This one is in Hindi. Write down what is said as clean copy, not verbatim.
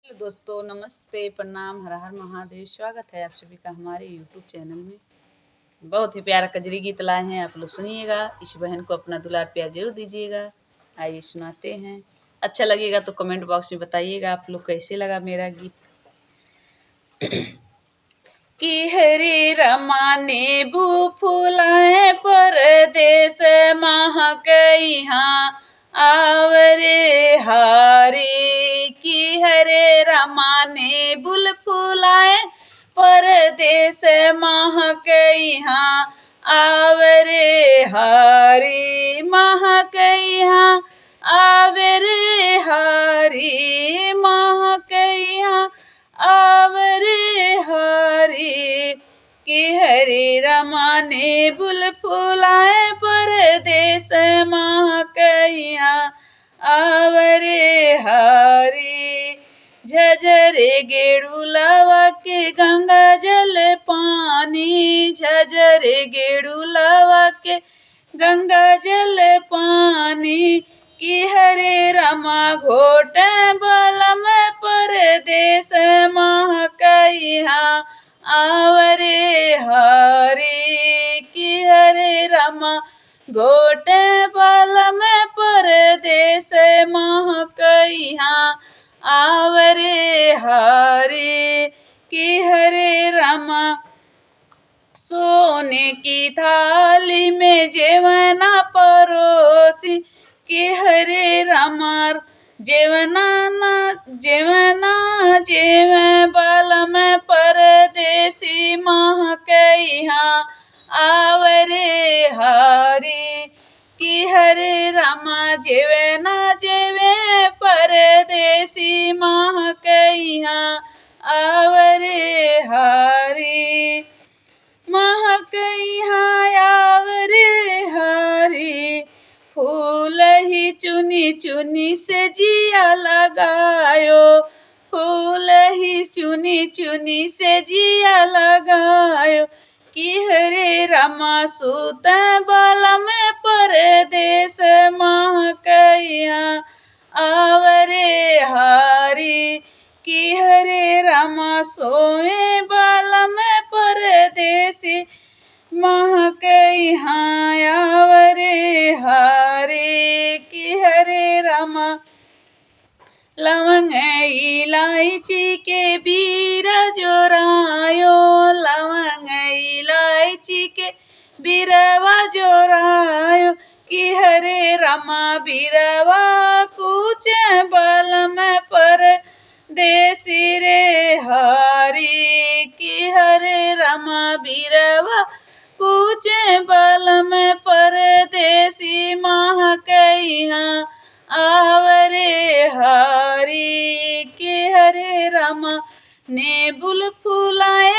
हेलो दोस्तों, नमस्ते, प्रणाम, हर हर महादेव। स्वागत है आप सभी का हमारे यूट्यूब चैनल में। बहुत ही प्यारा कजरी गीत लाए हैं, आप लोग सुनिएगा। इस बहन को अपना दुलार प्यार जरूर दीजिएगा। आइए सुनाते हैं। अच्छा लगेगा तो कमेंट बॉक्स में बताइएगा आप लोग कैसे लगा मेरा गीत। कि हरे रमाने भू फुलाए परदेस महक यहाँ आवरे हारी। कि हरे रमाने बुल फुलाए परदेस महक यहाँ आवरे हारी। महक यहाँ आवरे हारी। महक यहाँ आवरे हारी। कि हरे रमाने बुल फुलाए परदेस महक यहाँ आवरे हारी। झझरे गेड़ुलावा के गंगा जल पानी। झझरे गेड़ुलावा के गंगा जल पानी। कि हरे रमा घोट बलम परदेस महक यहाँ आवरे हारी। कि हरे रमा घोट बलम परदेस महक यहाँ आवरे हारी। कि हरे रमा सोने की थाली में जेवना परोसी। कि हरे रामार जेवना जेव बलम परदेसी महक यहाँ आवरे हारी। कि हरे रामा जेवना जेवे परदेसी महक यहाँ आवरे हारी। महक यहाँ आवरे हारी। फूल ही चुनी चुनी से जिया लगायो। फूल ही चुनी चुनी से जिया लगायो। कि हरे रमा सूत बलम परदेस महक यहाँ आवरे हारी। कि हरे रमा सोए बलम परदेसी महक यहाँ आवरे हारी। कि हरे रमा लवंग इलायची के बीरा जोरायो। लवंग इलायची के बीरवा जोरायो। कि हरे रमा बीरवा कुछ बलम पर देसी रे हारी। कि हरे रमा बीरवा कुछ बलम परदेसी महक यहाँ आवरे हारी। कि हरे रमा ने बुल फुलाए